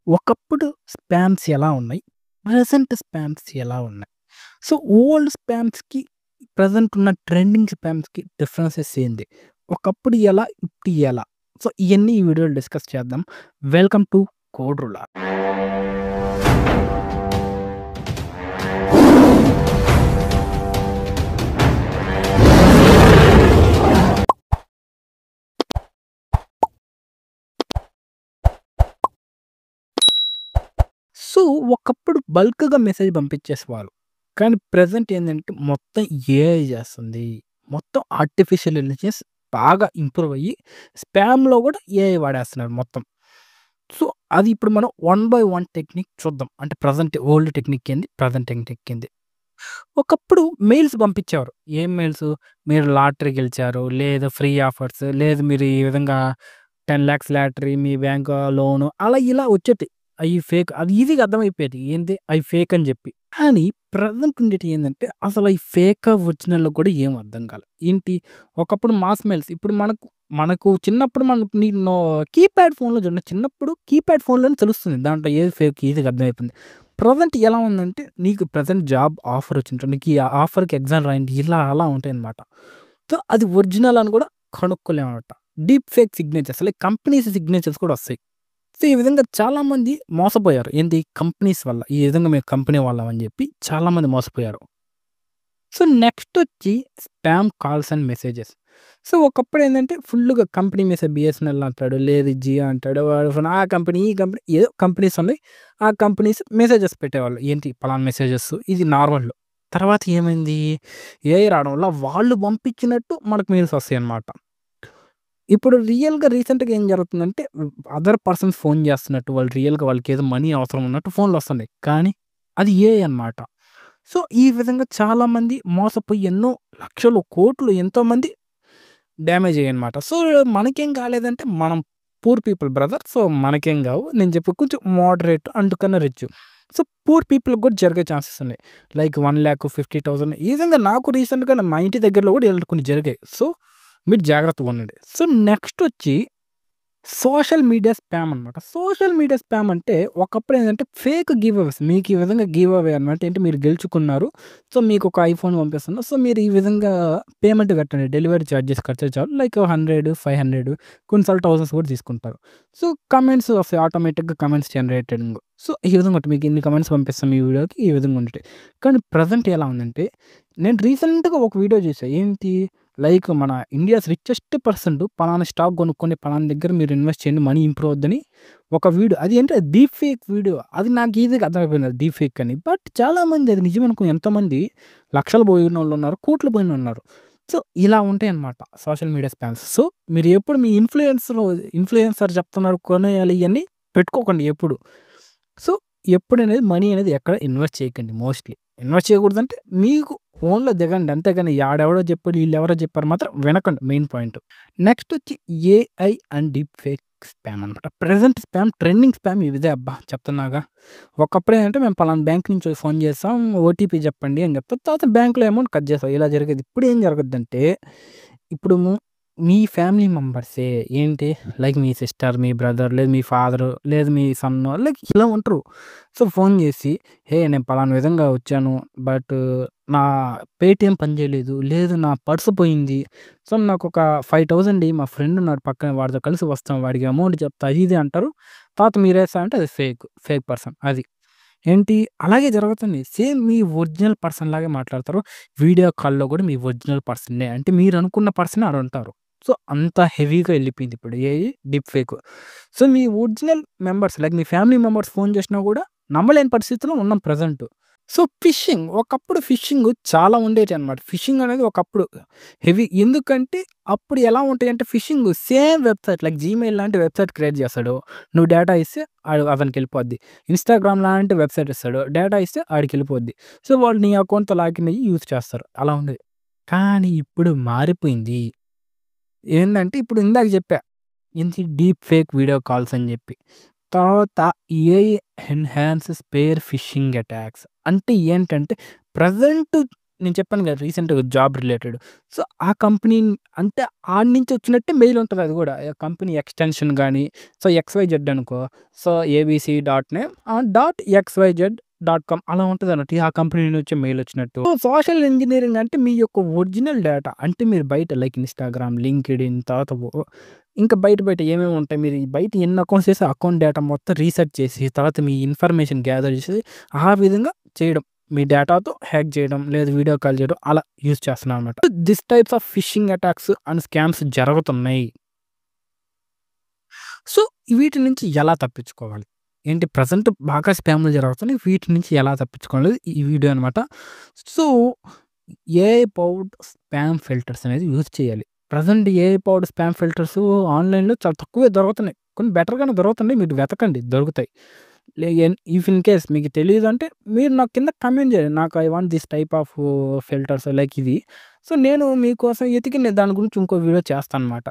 ఒకప్పుడు స్పామ్స్ ఎలా ఉన్నాయి? ప్రెజెంట్ స్పామ్స్ ఎలా ఉన్నాయి? సో, ఓల్డ్ స్పామ్స్‌కి, ప్రెజెంట్ ఉన్న ట్రెండింగ్ స్పామ్స్‌కి డిఫరెన్సెస్ ఏంది? ఒకప్పుడు ఎలా? ఇప్పుడు ఎలా? సో, ఇయన్నీ ఈ వీడియోలో డిస్కస్ చేద్దాం. Welcome to Code Ruler. So, ఒకప్పుడు బల్క్‌గా మెసేజ్ పంపించేసేవాళ్ళు. కానీ ప్రెజెంట్ ఏందంటే మొత్తం ఏఐ చేస్తుంది. మొత్తం ఆర్టిఫిషియల్ ఇంటెలిజెన్స్ బాగా ఇంప్రూవ్ అయ్యి స్పామ్‌లో కూడా ఏఐ వాడేస్తున్నారు మొత్తం. సో, అది ఇప్పుడు మనం వన్ బై వన్ టెక్నిక్ చూద్దాం. అంటే ప్రెజెంట్ ఓల్డ్ టెక్నిక్ ఏంది? ప్రెజెంట్ టెక్నిక్ ఏంది? ఒకప్పుడు మెయిల్స్ పంపించేవారు. ఏం మెయిల్స్? మీరు లాటరీ గెలిచారు, లేదు ఫ్రీ ఆఫర్స్, లేదు మీరు ఈ విధంగా 10,00,000 లాటరీ, మీ బ్యాంక్ లోను అలా ఇలా వచ్చేటియి. అయి ఫేక్. అది ఈజీగా అర్థమైపోయేది. ఏంది? అయి ఫేక్ అని జెప్పి. కానీ ప్రెజెంట్ ఉండేటియి ఏందంటే అసలు అయి ఫేకా, ఒరిజినలో కూడా ఏం అర్థం కాలే. ఏంటి? ఒకప్పుడు మాస్ మెయిల్స్. ఇప్పుడు మనకు చిన్నప్పుడు మనకు నేను కీప్యాడ్ ఫోన్‌లో చూడండి. చిన్నప్పుడు కీప్యాడ్ ఫోన్‌లోనే తెలుస్తుంది. దాంట్లో ఏది ఫేక్ ఈజీగా అర్థమైపోయింది. ప్రెజెంట్ ఎలా ఉందంటే నీకు ప్రెజెంట్ జాబ్ ఆఫర్ వచ్చింది. నీకు ఈ ఆఫర్‌కి ఎగ్జామ్ రాయండి. ఇలా అలా ఉంటాయన్నమాట. సో, అది ఒరిజినల్ అని కూడా కనుక్కోలేమన్నమాట. Deep fake signatures like companies signatures కూడా వస్తాయి. సో, ఈ విధంగా చాలామంది మోసపోయారు. ఏంది? కంపెనీస్ వల్ల. ఈ విధంగా మేము కంపెనీ వాళ్ళం అని చెప్పి చాలామంది మోసపోయారు. సో, నెక్స్టొచ్చి spam calls and messages. So, ఒకప్పుడేందంటే ఫుల్లుగా కంపెనీ మెసేజ్ బీఎస్ఎన్ఎల్ అంటాడు, లేదు జియో అంటాడు. వాడు ఆ కంపెనీ, ఈ కంపెనీ ఏదో కంపెనీస్ ఉన్నాయి. ఆ కంపెనీస్ మెసేజెస్ పెట్టేవాళ్ళు. ఏంటి పలానా మెసేజెస్ ఇది నార్మల్‌లో. తర్వాత ఏమైంది? ఏఐ రావడం వల్ల వాళ్ళు పంపించినట్టు మనకు మెయిల్స్ వస్తాయన్నమాట. ఇప్పుడు రియల్‌గా రీసెంట్‌గా ఏం జరుగుతుందంటే అదర్ పర్సన్స్ ఫోన్ చేస్తున్నట్టు, వాళ్ళు రియల్‌గా వాళ్ళకేదో మనీ అవసరం ఉన్నట్టు ఫోన్‌లొస్తున్నాయి. కానీ అది ఏఐ అన్నమాట. సో, ఈ విధంగా చాలామంది మోసపోయి ఎన్నో లక్షలు, కోట్లు ఎంతోమంది డ్యామేజ్ అయ్యాయన్నమాట. సో, మనకేం కాలేదంటే మనం పూర్ పీపుల్ బ్రదర్. సో, మనకేం కావు. నేను చెప్పి కొంచెం మోడరేట్ అందుకన్నా రిచ్. సో, పూర్ పీపుల్‌కి కూడా జరిగే ఛాన్సెస్ ఉన్నాయి. లైక్ 1,50,000 ఈ విధంగా నాకు రీసెంట్‌గా మా ఇంటి దగ్గరలో కూడా ఇలా కొన్ని జరిగాయి. సో, మీరు జాగ్రత్తగా ఉండండి. సో, నెక్స్ట్ వచ్చి సోషల్ మీడియా స్పామ్ అనమాట. సోషల్ మీడియా స్పామ్ అంటే ఒకప్పుడేంటంటే ఫేక్ గివ్ అవేస్. మీకు ఈ విధంగా గివ్ అవే అనమాట. ఏంటి మీరు గెలుచుకున్నారు. సో, మీకొక ఐఫోన్ పంపిస్తున్నా. సో, మీరు ఈ విధంగా పేమెంట్ కట్టండి. డెలివరీ చార్జెస్ కడితే చాలు. లైక్ 100, 500 కొన్నిసార్లు థౌసండ్స్ కూడా తీసుకుంటారు. సో, కమెంట్స్ వస్తాయి ఆటోమేటిక్‌గా కమెంట్స్ జనరేటెడింగ్. సో, ఈ విధంగా ఉంటుంది. మీకు ఇన్ని కమెంట్స్ పంపిస్తాం ఈ వీడియోకి ఈ విధంగా ఉంటాయి. కానీ ప్రెజెంట్ ఎలా ఉందంటే నేను రీసెంట్‌గా ఒక వీడియో చూసా. ఏంటి? లైక్ మన ఇండియాస్ రిచెస్ట్ పర్సన్ పలానా స్టాక్ కొనుక్కొని పలానా దగ్గర మీరు ఇన్వెస్ట్ చేయండి మనీ ఇంప్రూవ్ అవుద్దని ఒక వీడియో. అది ఏంటి డీప్ ఫేక్ వీడియో. అది నాకు ఈజీగా అర్థమైపోయింది అది డీప్ ఫేక్ అని. బట్ చాలామంది అది నిజం అనుకుని ఎంతోమంది లక్షలు పోయినోళ్ళు ఉన్నారు, కోట్లు పోయినోళ్ళున్నారు. సో, ఇలా ఉంటాయన్నమాట సోషల్ మీడియా స్పామ్స్. సో, మీరు ఎప్పుడు మీ ఇన్‌ఫ్లుయెన్సర్ చెప్తున్నారు కొనేయాలి ఇయన్నీ పెట్టుకోకండి ఎప్పుడు. సో, ఎప్పుడనేది మనీ అనేది ఎక్కడ ఇన్వెస్ట్ చేయకండి మోస్ట్‌లీ. ఇన్వెస్ట్ చేయకూడదంటే మీకు ఫోన్‌లో దిగండి. అంతేగాని ఆడెవడో చెప్పాడు, ఈళ్ళెవరో చెప్పారు మాత్రం వినకండి మెయిన్ పాయింట్. నెక్స్ట్ వచ్చి AI and deep fake spam అనమాట. ప్రెజెంట్ స్పామ్, ట్రెండింగ్ స్పామ్ ఇదే అబ్బా! చెప్తున్నాగా. ఒకప్పుడేంటంటే మేము పలానా బ్యాంక్ నుంచి ఫోన్ చేసాం. ఓటీపీ చెప్పండి అని చెప్తాం. తర్వాత బ్యాంక్‌లో అమౌంట్ కట్ చేస్తాం. ఇలా జరిగేది. ఇప్పుడేం జరుగుద్దంటే ఇప్పుడు మీ ఫ్యామిలీ మెంబర్సే ఏంటి లైక్ మీ సిస్టర్, మీ బ్రదర్, లేదు మీ ఫాదరు, లేదు మీ సన్ను లైక్ ఇలా ఉంటారు. సో, ఫోన్ చేసి, "హే! నేను పలానా విధంగా వచ్చాను. బట్ నా పేటీఎం పనిచేయలేదు. లేదు నా పర్స్ పోయింది. సో, నాకొక 5,000 మా ఫ్రెండ్ ఉన్నాడు పక్కన వాడితో కలిసి వస్తాం. వాడికి అమౌంట్ చెప్తా" అది ఇది అంటారు. తర్వాత మీరేస్తా అంటే అది ఫేక్ పర్సన్ అది. ఏంటి అలాగే జరుగుతుంది. సేమ్ మీ ఒరిజినల్ పర్సన్ లాగే మాట్లాడతారు. వీడియో కాల్‌లో కూడా మీ ఒరిజినల్ పర్సనే. అంటే మీరనుకున్న పర్సనే ఆడుంటారు. సో, అంత హెవీగా ఎళ్ళిపోయింది ఇప్పుడు ఏఐ డీప్ ఫేక్. సో, మీ ఒరిజినల్ మెంబర్స్ లైక్ మీ ఫ్యామిలీ మెంబర్స్ ఫోన్ చేసినా కూడా నమ్మలేని పరిస్థితిలో ఉన్నాం ప్రెజెంట్. సో, ఒకప్పుడు ఫిషింగ్ చాలా ఉండేటియన్నమాట. ఫిషింగ్ అనేది ఒకప్పుడు హెవీ. ఎందుకంటే అప్పుడు ఎలా ఉంటాయంటే fishing same website like Gmail లాంటి వెబ్‌సైట్ క్రియేట్ చేస్తాడు. నువ్వు డేటా ఇస్తే అతనికెళ్ళిపోద్ది. ఇన్‌స్టాగ్రామ్ లాంటి వెబ్‌సైట్ ఇస్తాడు. డేటా ఇస్తే ఆడికెళ్ళిపోద్ది. సో, వాళ్ళు నీ అకౌంట్‌తో లాగిన్ అయ్యి యూజ్ చేస్తారు. అలా ఉండేది. కానీ ఇప్పుడు మారిపోయింది. ఏందంటే ఇప్పుడు ఇందాక చెప్పా. ఏంటి డీప్ ఫేక్ వీడియో కాల్స్ అని చెప్పి. తర్వాత AI enhances spear phishing attacks. అంటే ఏంటంటే ప్రెజెంట్ నేను చెప్పాను కదా! రీసెంట్‌గా జాబ్ రిలేటెడ్. సో, ఆ కంపెనీ అంటే ఆడి నుంచి వచ్చినట్టే మెయిల్ ఉంటది అది గూడా. కంపెనీ ఎక్స్‌టెన్షన్ గాని, సో, ఎక్స్‌వైజెడ్ అనుకో. So, ABC dot name dot XYZ dot com అలా ఉంటదన్నట్టు. ఆ కంపెనీ నుంచే మెయిల్ వచ్చినట్టు. సో, సోషల్ ఇంజినీరింగ్ అంటే మీ యొక్క ఒరిజినల్ డేటా అంటే మీరు బయట లైక్ ఇన్‌స్టాగ్రామ్, లింక్డ్ఇన్ తర్వాత ఇంకా బయట బయట ఏమేమి ఉంటాయి. మీరు బయట ఎన్ని అకౌంట్స్ చేసి అకౌంట్ డేటా మొత్తం రీసెర్చ్ చేసి తర్వాత మీ ఇన్ఫర్మేషన్ గ్యాదర్ చేసి ఆ విధంగా చేయడం. మీ డేటాతో హ్యాక్ చేయడం, లేదా వీడియో కాల్ చేయడం అలా యూజ్ చేస్తున్నారనమాట. This types of fishing attacks and scams జరుగుతున్నాయి. సో, వీటి నుంచి ఎలా తప్పించుకోవాలి? ఏంటి ప్రెజెంట్ బాగా స్కామ్‌లు జరుగుతున్నాయి. వీటి నుంచి ఎలా తప్పించుకోవాలనేది ఈ వీడియో అనమాట. So, AI powered spam filters అనేది యూజ్ చేయాలి. Present AI powered spam filters ఆన్‌లైన్‌లో చాలా తక్కువే దొరుకుతున్నాయి. కొన్ని బెటర్‌గానే దొరుకుతున్నాయి. మీరు వెతకండి దొరుకుతాయి. ఇఫ్ ఇన్ కేస్ మీకు తెలీదంటే మీరు నాకు కింద కామెంట్ చేయండి. నాకు I want this type of filters like ఇది. సో, నేను మీకోసం ఎతికి నేను దాని గురించి ఇంకో వీడియో చేస్తానన్నమాట.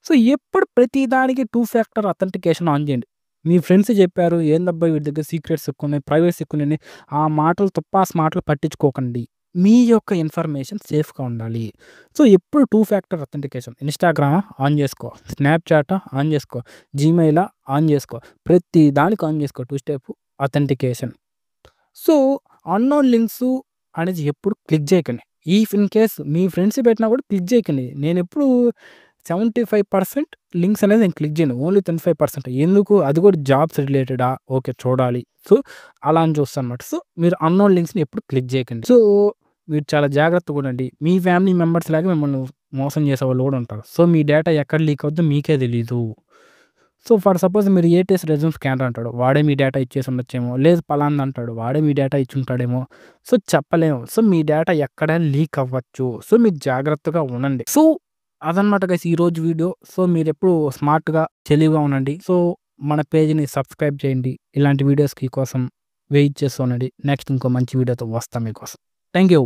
సో, ఎప్పుడు ప్రతి దానికి 2 ఫ్యాక్టర్ అథెంటికేషన్ ఆన్ చేయండి. మీ ఫ్రెండ్స్ చెప్పారు, "ఏందబ్బా వీడి దగ్గర సీక్రెట్స్ ఎక్కువున్నాయి, ప్రైవసీ ఎక్కువున్నాయని" ఆ మాటలు తుప్పాస్ మాటలు పట్టించుకోకండి. మీ యొక్క ఇన్ఫర్మేషన్ సేఫ్‌గా ఉండాలి. సో, ఎప్పుడు 2 ఫ్యాక్టర్ అథెంటికేషన్ ఇన్‌స్టాగ్రామా ఆన్ చేసుకో, స్నాప్‌చాటా ఆన్ చేసుకో, జీమెయిలా ఆన్ చేసుకో. ప్రతి దానికి ఆన్ చేసుకో 2 step authentication. So, unknown links అనేది ఎప్పుడు క్లిక్ చేయకండి. If in case me friends పెట్టినా కూడా క్లిక్ చేయకండి. నేనెప్పుడు 75% లింక్స్ అనేది నేను క్లిక్ చేయను. ఓన్లీ 25% ఎందుకు? అది కూడా జాబ్స్ రిలేటెడా? ఓకే. చూడాలి. సో, అలా అని చూస్తానన్నమాట. సో, మీరు అన్‌నోన్ లింక్స్‌ని ఎప్పుడు క్లిక్ చేయకండి. సో, మీరు చాలా జాగ్రత్తగా ఉండండి. మీ ఫ్యామిలీ మెంబర్స్ లాగా మిమ్మల్ని మోసం చేసేవాళ్ళు కూడా ఉంటారు. సో, మీ డేటా ఎక్కడ లీక్ అవుద్దో మీకే తెలీదు. సో, ఫర్ సపోజ్ మీరు ఏటీఎస్ రెజ్యూమ్ స్కానర్ అంటాడు. వాడే మీ డేటా ఇచ్చేసి ఉండొచ్చేమో. లేదు పలానాది అంటాడు. వాడే మీ డేటా ఇచ్చుంటాడేమో. సో, చెప్పలేము. సో, మీ డేటా ఎక్కడైనా లీక్ అవ్వచ్చు. సో, మీరు జాగ్రత్తగా ఉండండి. సో, అదనమాట గైస్ ఈరోజు వీడియో. సో, మీరెప్పుడు స్మార్ట్‌గా, తెలివిగా ఉండండి. సో, మన పేజ్‌ని సబ్స్క్రైబ్ చేయండి. ఇలాంటి వీడియోస్‌కి కోసం వెయిట్ చేస్తూ ఉండండి. నెక్స్ట్ ఇంకో మంచి వీడియోతో వస్తా మీకోసం. Thank you.